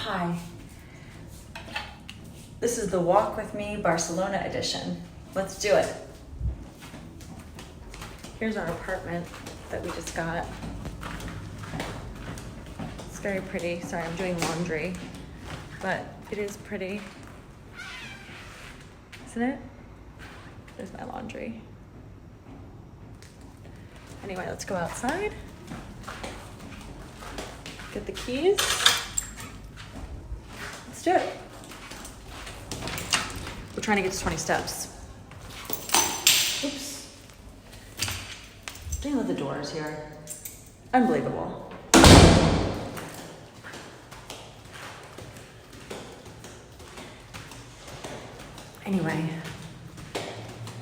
Hi. This is the Walk With Me Barcelona edition. Let's do it. Here's our apartment that we just got. It's very pretty. Sorry, I'm doing laundry, but it is pretty. Isn't it? There's my laundry. Anyway, let's go outside. Get the keys. Let's do it. We're trying to get to 20 steps. Oops. They love the doors here. Unbelievable. Anyway,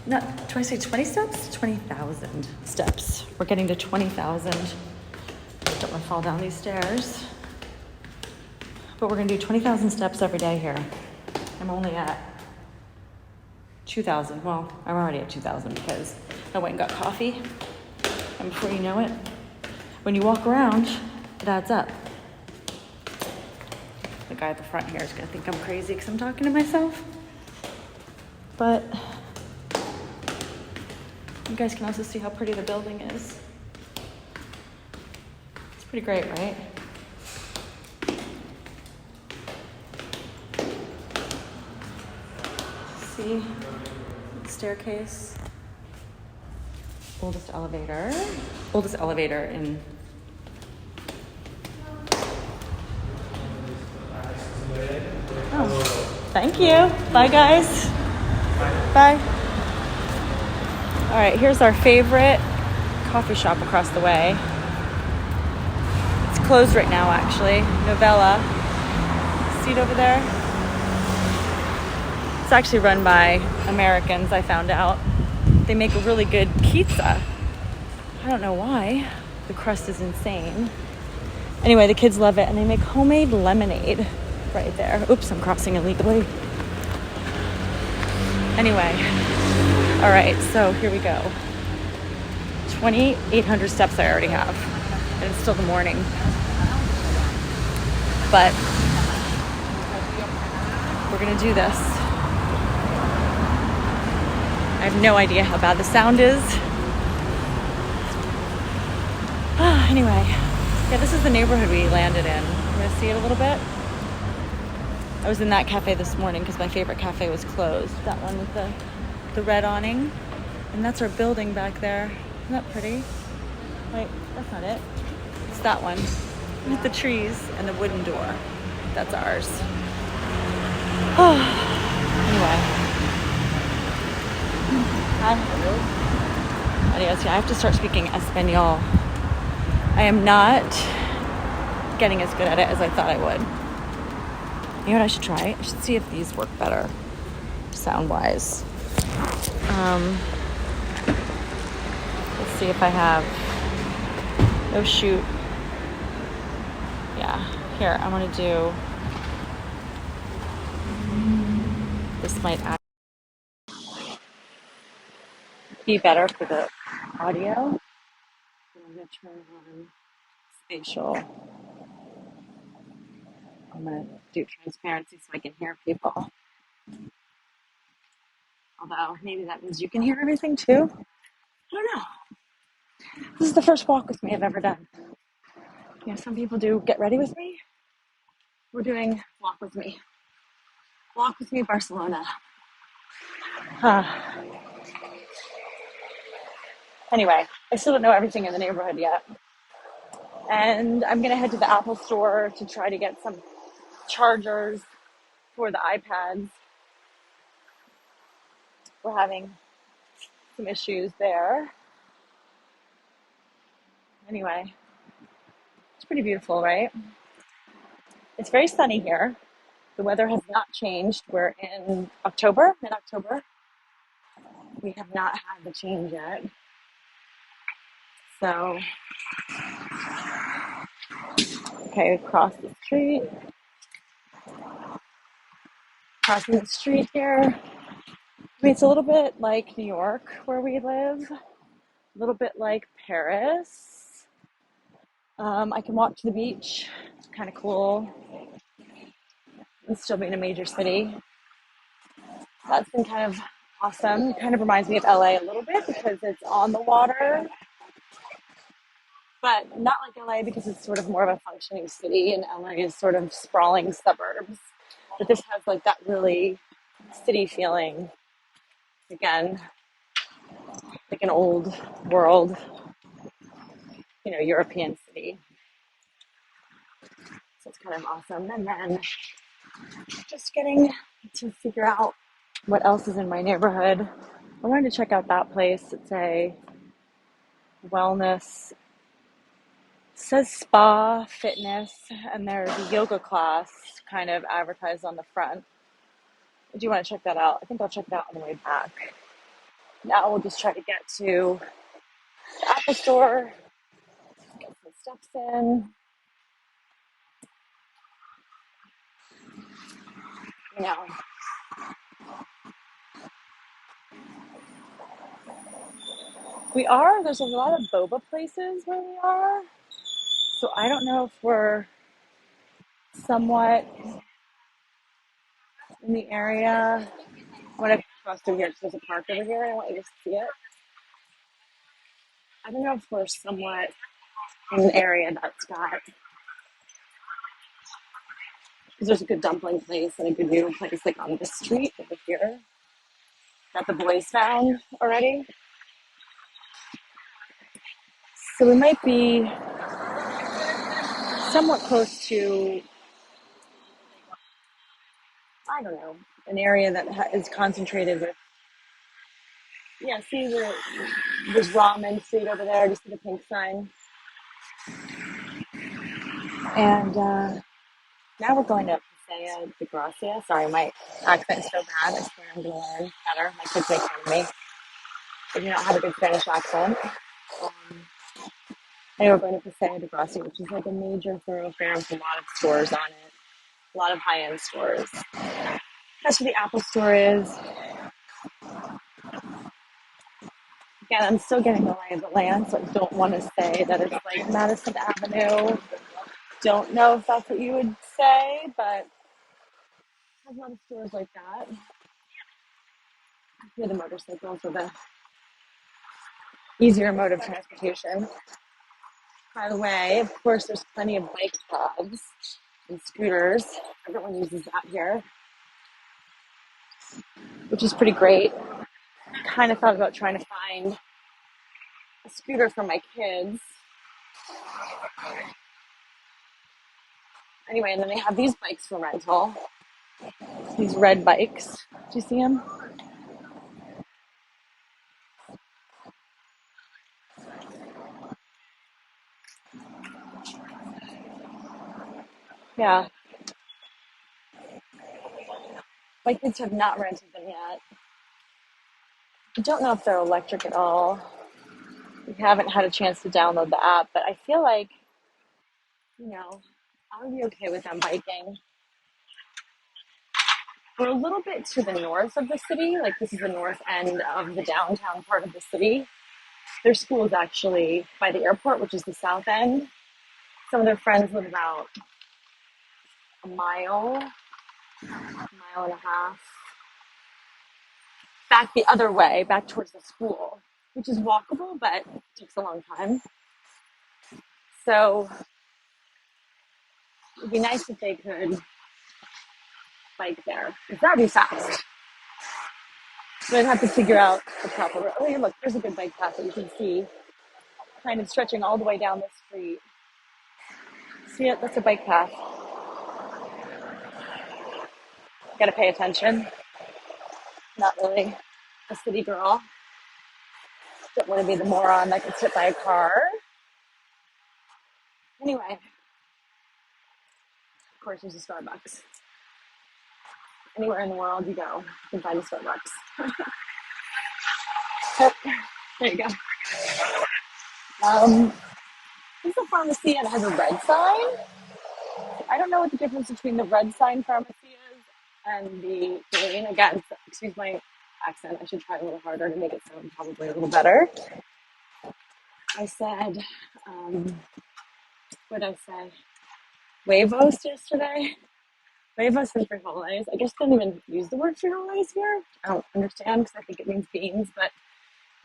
do I say 20 steps? 20,000 steps. We're getting to 20,000. Don't want to fall down these stairs. But we're gonna do 20,000 steps every day here. I'm only at 2,000. Well, I'm already at 2,000 because I went and got coffee. And before you know it, when you walk around, it adds up. The guy at the front here is gonna think I'm crazy because I'm talking to myself. But you guys can also see how pretty the building is. It's pretty great, right? See, staircase, oldest elevator in. Oh, thank you. Bye, guys. Bye. All right, here's our favorite coffee shop across the way. It's closed right now, actually. Novella. See it over there? It's actually run by Americans, I found out. They make a really good pizza. I don't know why. The crust is insane. Anyway, the kids love it, and they make homemade lemonade right there. Oops, I'm crossing illegally. Anyway, all right, so here we go. 2,800 steps I already have, and it's still the morning. But we're gonna do this. I have no idea how bad the sound is. Anyway, yeah, this is the neighborhood we landed in. I'm gonna see it a little bit. I was in that cafe this morning because my favorite cafe was closed. That one with the red awning. And that's our building back there. Isn't that pretty? Wait, that's not it. It's that one with the trees and the wooden door. That's ours. Anyway. Adios. Yeah, I have to start speaking Espanol. I am not getting as good at it as I thought I would. You know what I should try? I should see if these work better, sound-wise. Let's see if I have... Oh, shoot. Yeah. Here, I want to do... This might be better for the audio. I'm going to turn on spatial. I'm going to do transparency so I can hear people. Although, maybe that means you can hear everything too. I don't know. This is the first walk with me I've ever done. You know, some people do get ready with me. We're doing walk with me. Walk with me, Barcelona. Anyway, I still don't know everything in the neighborhood yet. And I'm going to head to the Apple store to try to get some chargers for the iPads. We're having some issues there. Anyway, it's pretty beautiful, right? It's very sunny here. The weather has not changed. We're in October, mid-October. We have not had the change yet. So, okay, across the street. Crossing the street here. I mean, it's a little bit like New York where we live. A little bit like Paris. I can walk to the beach. It's kind of cool. and still be in a major city. That's been kind of awesome. Kind of reminds me of LA a little bit because it's on the water, but not like LA because it's sort of more of a functioning city, and LA is sort of sprawling suburbs. But this has like that really city feeling again, like an old world, European city. So it's kind of awesome. And then just getting to figure out what else is in my neighborhood. I wanted to check out that place. It's a wellness, it says spa, fitness, and there's a yoga class kind of advertised on the front. Do you want to check that out? I think I'll check it out on the way back. Now we'll just try to get to the Apple store, get some steps in. You know, there's a lot of boba places where we are. So I don't know if we're somewhat in the area. I want to cross through here because there's a park over here. I want you to see it. I don't know if we're somewhat in an area that's got, because there's a good dumpling place and a good noodle place like on this street over here that the boys found already. So we might be somewhat close to, I don't know, an area that is concentrated with, yeah, see there's ramen street over there. Do you see the pink sign? And now we're going to Paseo de Gracia. Sorry, my accent's so bad. I swear I'm going to learn better. My kids make fun of me. I do not have a good Spanish accent. Um, and we're going to Paseo de Gracia, which is like a major thoroughfare with a lot of stores on it. A lot of high-end stores. That's where the Apple store is. Again, I'm still getting the lay of the land, so I don't want to say that it's like Madison Avenue. Don't know if that's what you would say, but there's a lot of stores like that. Here, the motorcycles are the easier mode of transportation. By the way, of course, there's plenty of bike paths and scooters. Everyone uses that here, which is pretty great. Kind of thought about trying to find a scooter for my kids. Anyway, and then they have these bikes for rental. These red bikes. Do you see them? Yeah. My kids have not rented them yet. I don't know if they're electric at all. We haven't had a chance to download the app, but I feel like, I would be okay with them biking. We're a little bit to the north of the city. Like, this is the north end of the downtown part of the city. Their school is actually by the airport, which is the south end. Some of their friends live about a mile and a half back the other way, back towards the school, which is walkable, but it takes a long time. So it'd be nice if they could bike there, because that'd be fast. But I'd have to figure out the proper road. Oh, yeah, look, there's a good bike path that you can see, kind of stretching all the way down the street. See it? That's a bike path. Gotta pay attention. Not really a city girl. Don't want to be the moron that gets hit by a car. Anyway, of course, there's a Starbucks. Anywhere in the world you go, you can find a Starbucks. Oh, there you go. This is a pharmacy and it has a red sign. I don't know what the difference between the red sign pharmacy is and the green. Again, excuse my accent. I should try a little harder to make it sound probably a little better. I said, what did I say? Huevos yesterday. We have us in frijoles. I guess they don't even use the word frijoles here. I don't understand because I think it means beans, but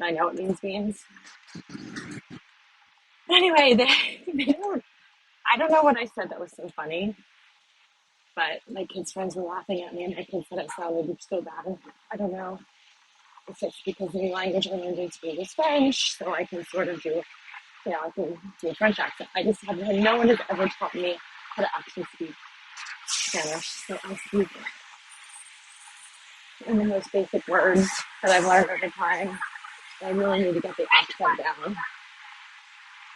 I know it means beans. Anyway, they don't. I don't know what I said that was so funny, but my kids' friends were laughing at me, and my kids said it sounded so bad. I don't know if it's because the new language I learned in school was French, so I can sort of do, I can do a French accent. I just have no one has ever taught me how to actually speak Spanish, so I speak in the most basic words that I've learned over time. I really need to get the accent down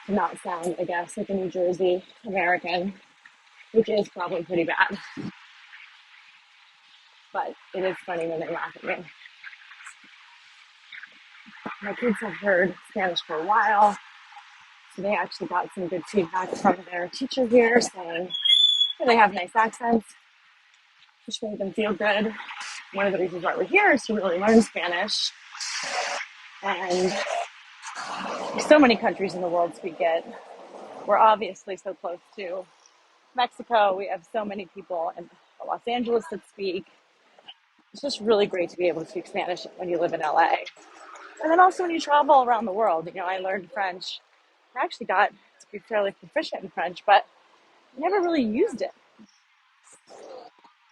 to not sound, I guess, like a New Jersey American, which is probably pretty bad. But it is funny when they laugh at me. My kids have heard Spanish for a while, so they actually got some good feedback from their teacher here saying they have nice accents, which made them feel good. One of the reasons why we're here is to really learn Spanish. And there's so many countries in the world speak it. We're obviously so close to Mexico. We have so many people in Los Angeles that speak. It's just really great to be able to speak Spanish when you live in LA. And then also when you travel around the world, I learned French. I actually got to be fairly proficient in French, but I never really used it.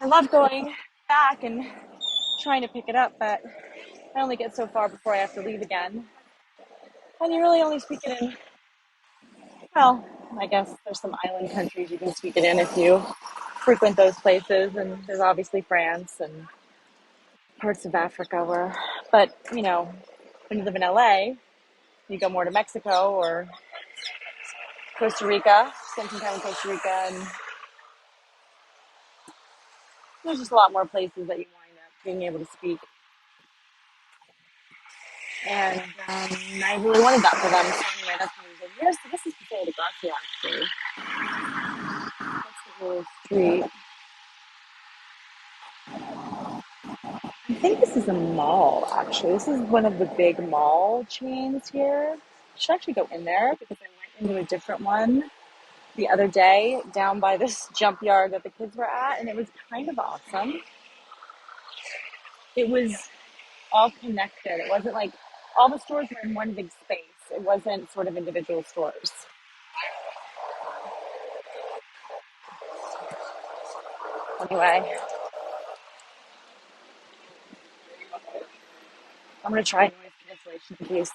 I love going back and trying to pick it up, but I only get so far before I have to leave again. And you really only speak it in, well, I guess there's some island countries you can speak it in if you frequent those places. And there's obviously France and parts of Africa but when you live in LA, you go more to Mexico or Costa Rica, spend some time in Costa Rica, and there's just a lot more places that you wind up being able to speak. And I really wanted that for them. So anyway, that's what I was like, this is Paseo de Gracia, actually. That's the whole street. I think this is a mall, actually. This is one of the big mall chains here. I should actually go in there because I went into a different one the other day down by this jump yard that the kids were at, and it was kind of awesome. It was all connected. It wasn't like all the stores were in one big space. It wasn't sort of individual stores. Anyway, I'm going to try noise cancellation in case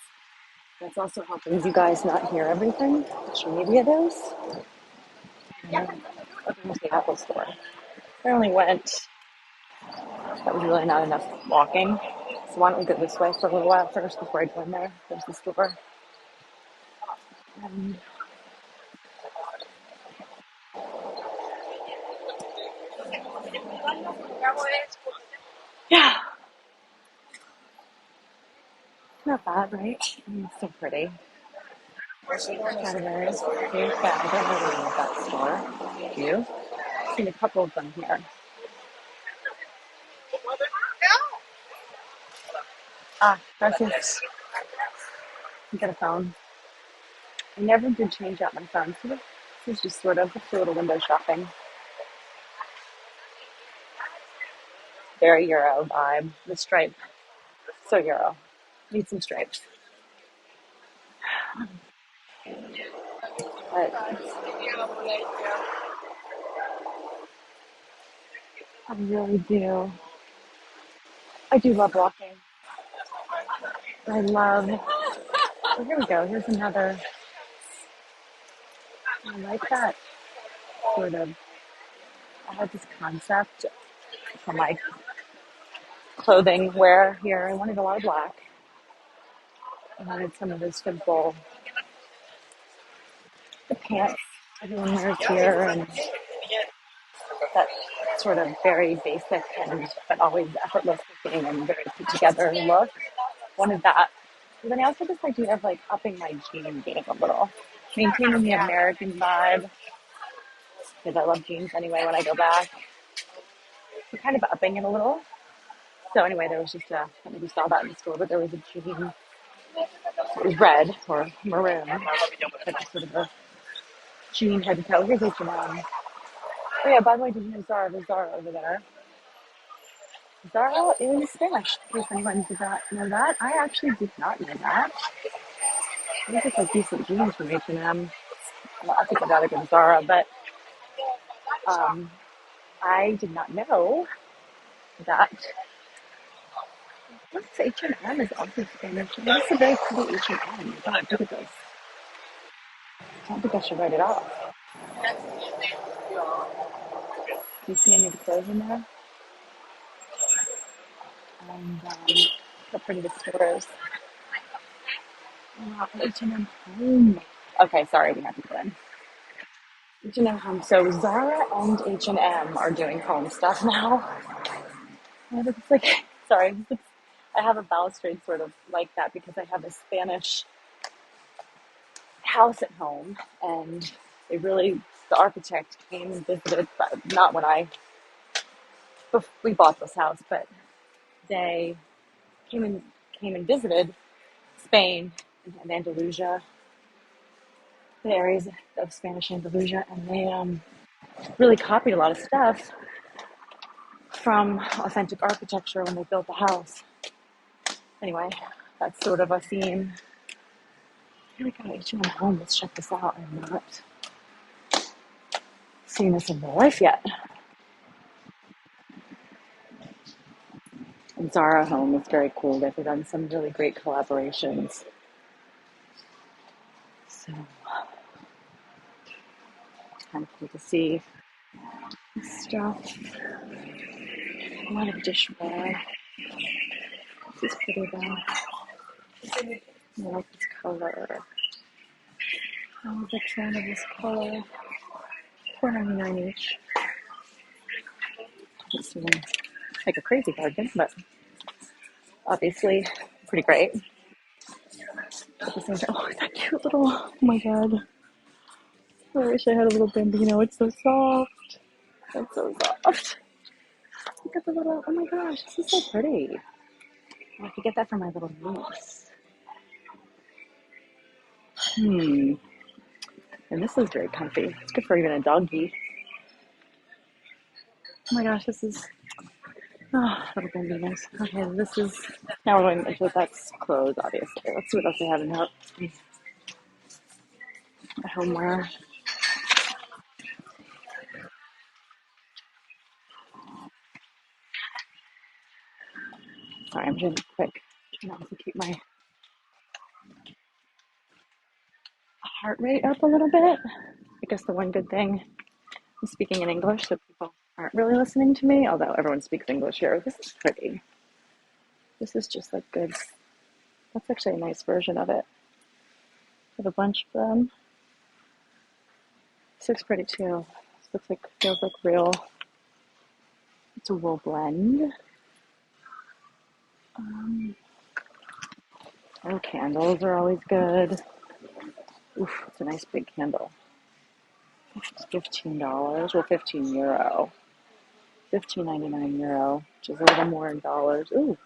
that's also helping you guys not hear everything. Social media does. Welcome to the Apple store. I only went, that was really not enough walking. So why don't we go this way for a little while first before I go in there. There's the store. And yeah, not bad, right? It's so pretty. Stradivarius, cute, but I don't really know that store. Do you? I've seen a couple of them here. Gracias. You got a phone. I never did change out my phone. So this is just sort of a little window shopping. Very Euro vibe. The stripe. So Euro. Need some stripes. But I really do. I do love walking. I love. Oh, here we go. Here's another. I like that sort of. I had this concept for my clothing wear here. I wanted a lot of black. I wanted some of those simple the pants everyone wears here and that sort of very basic and but always effortless looking and very put together look. Wanted that. And then I also just idea of like upping my jean game a little. Maintaining the American vibe. Because I love jeans anyway when I go back. So kind of upping it a little. So anyway, there was just I don't know if you saw that in the store, but there was a jean. It was red or maroon. But sort of a jean head to toe. Here's H&M. Oh yeah, by the way, did you know Zara? There's Zara over there. Zara is Spanish, in case anyone did not know that. I actually did not know that. I think it's like decent jeans from H&M. Well, I think I'd rather go to Zara, but um, I did not know that. What's H&M is also Spanish. This is a very pretty H&M. God, look at this. I don't think I should write it off. Do you see any of the clothes in there? And how pretty the store is. Wow, H&M home. Okay, sorry, we have to go in. H&M home. So Zara and H&M are doing home stuff now. And it's like, sorry, I have a balustrade sort of like that because I have a Spanish house at home, and they really, the architect came and visited, but not when we bought this house, but they came and visited Spain and Andalusia, the areas of Spanish Andalusia, and they really copied a lot of stuff from authentic architecture when they built the house. Anyway, that's sort of a theme. Here we go, H&M home. Let's check this out. I'm not seen this in real life yet. And Zara home is very cool. They've done some really great collaborations. So it's kind of cool to see stuff. A lot of dishware. This is pretty though. I like this color. I'm a big fan of this color. $4.99 each. It's like a crazy bargain, but obviously pretty great. At the same time, oh, that cute little, oh my god. I wish I had a little bambino. It's so soft. It's so soft. Look at the little, oh my gosh, this is so pretty. I have to get that for my little niece. And this is very comfy. It's good for even a doggy. Oh my gosh, this is, oh, little bambinos. Okay, this is, now we're going into that's clothes, obviously. Let's see what else they have in the homeware. Sorry, I'm doing it quick. And also keep my heart rate up a little bit. I guess the one good thing is speaking in English, so people aren't really listening to me, although everyone speaks English here. This is pretty. This is just like good. That's actually a nice version of it. I have a bunch of them. This looks pretty too. This looks like, feels like real. It's a wool blend. Oh, candles are always good. Oof, it's a nice big candle. It's $15. Well, €15. €15.99, which is a little more in dollars. Ooh,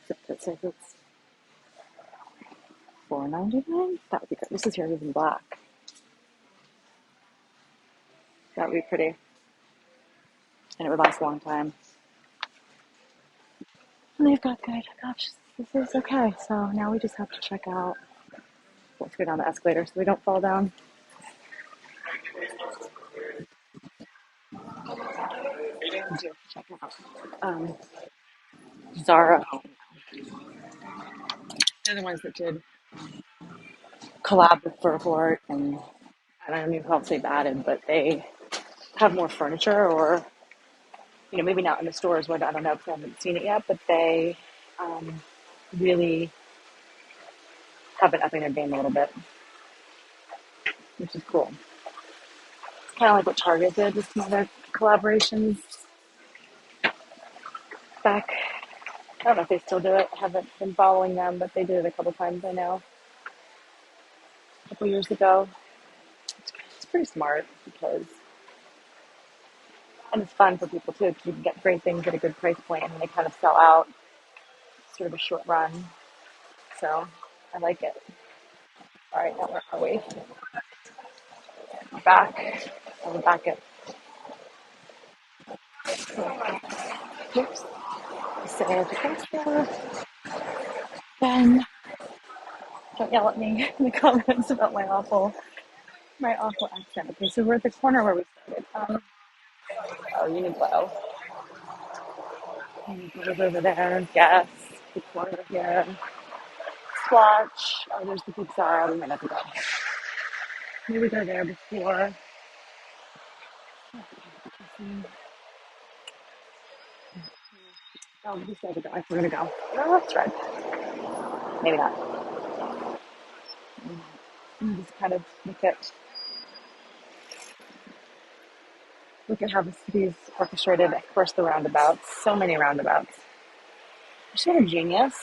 that says it's $4.99. That would be good. This is here in black. That would be pretty, and it would last a long time. And they've got good. Gosh, this is okay. So now we just have to check out. Let's go down the escalator so we don't fall down. We do have to check out Zara. They're the ones that did collab with Furfort, and I don't know who else they've added, but they have more furniture, or maybe not in the stores. What I don't know because I haven't seen it yet, but they really have been upping their game a little bit, which is cool. Kind of like what Target did with some other collaborations back. I don't know if they still do it. I haven't been following them, but they did it a couple times, I know, a couple years ago. It's pretty smart and it's fun for people too, because you can get great things at a good price point and they kind of sell out sort of a short run. So I like it. All right, now where are we? We're back. We're back at Oops. So the pasta. Then don't yell at me in the comments about my awful accent. Okay, so we're at the corner where we started. Oh, Uniqlo. Uniqlo's over there. Guess. The corner here. Swatch. Oh, there's the big Zara. We might have to go. Maybe go there before. Oh, we still have to go. We're gonna go. Oh, that's right. Maybe not. Just kind of look at how the city is orchestrated. Of course, the roundabouts. So many roundabouts. You're sort of genius.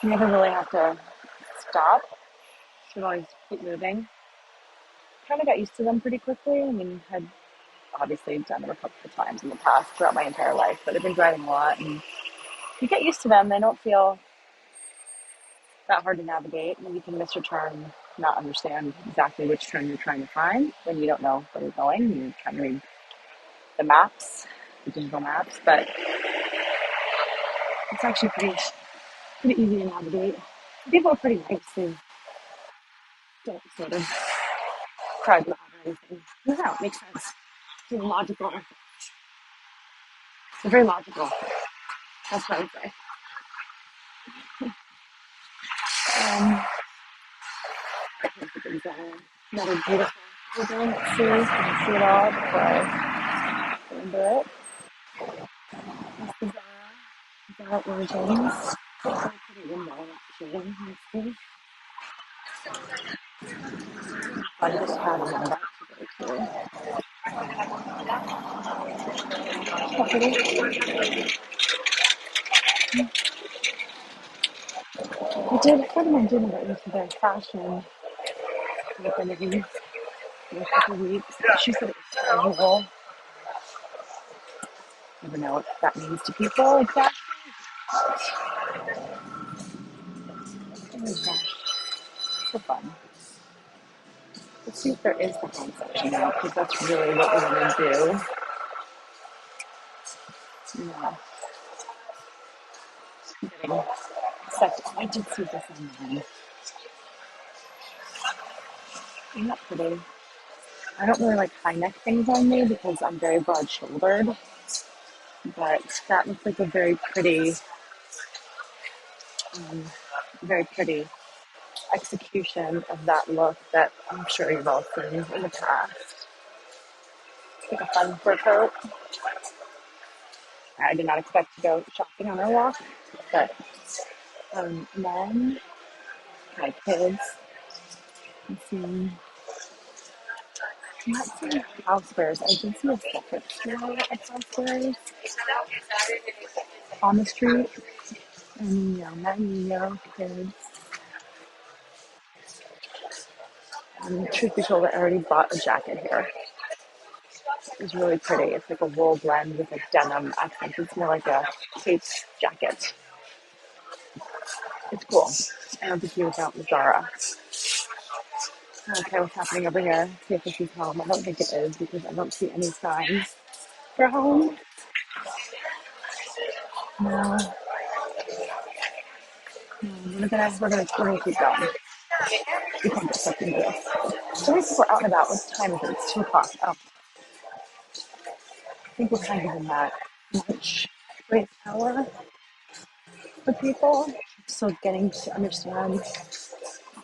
You never really have to stop. You should always keep moving. Kind of got used to them pretty quickly. I mean, had obviously done them a couple of times in the past throughout my entire life, but I've been driving a lot, and you get used to them. They don't feel that hard to navigate. And you can miss your turn, not understand exactly which turn you're trying to find when you don't know where you're going. You're trying to read the maps, the digital maps, but it's actually pretty easy to navigate. People are pretty nice. They don't sort of crowd you out or anything. No, it makes sense. It's logical. It's very logical. That's what I would say. Another beautiful building. Let's see. Can you see it all before I go into it? That's the Zara Origins. Very pretty window, actually. Let's see. I just had one of that to go to. How pretty. I did, a friend of mine did invite me to their fashion opening in a couple of weeks. She said it was casual. Never know what that means to people exactly. Oh my gosh, so fun. Let's see if there is the home section now, because that's really what we want to do. Yeah, getting set. I did see this online. Isn't that pretty? I don't really like high neck things on me because I'm very broad shouldered, but that looks like a um, very pretty execution of that look that I'm sure you've all seen in the past. It's like a fun fur coat. I did not expect to go shopping on our walk, but men, my kids, I'm seeing, I'm not seeing housewares. I did see a separate store of housewares on the street. And men, kids. Truth be told, I already bought a jacket here. It's really pretty. It's like a wool blend with a denim accent. It's more like a cape jacket. It's cool. I don't think you would count with Zara. Okay, what's happening over here? See if this is home. I don't think it is because I don't see any signs for home. No. We're gonna keep going. We can't get sucked into this. So many people are out and about. What time is it? It's 2 o'clock. Oh, I think we're kind of in that lunch break hour for people. So getting to understand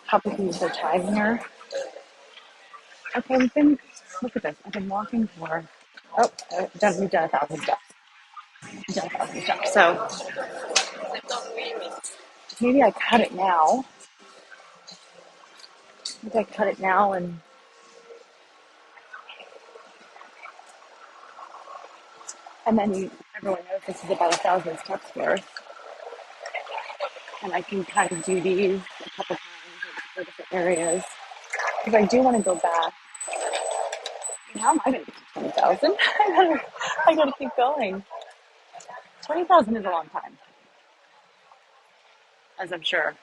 how people use their time here. Okay, look at this. I've been walking for, we've done 1,000 steps. We've done 1,000 steps. So maybe I cut it now. Maybe I cut it now and then everyone knows this is about 1,000 steps worth. And I can kind of do these a couple times for different areas. Because I do want to go back. How am I going to get to 20,000? I gotta keep going. 20,000 is a long time, as I'm sure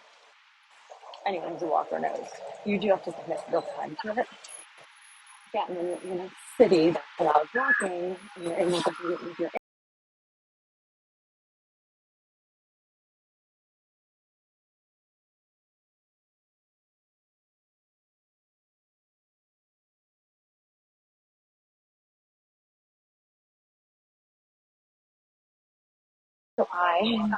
anyone who's a walker knows. You do have to commit real time to it. Yeah, and then minutes. city that allows walking, and you're able to do it with your. So I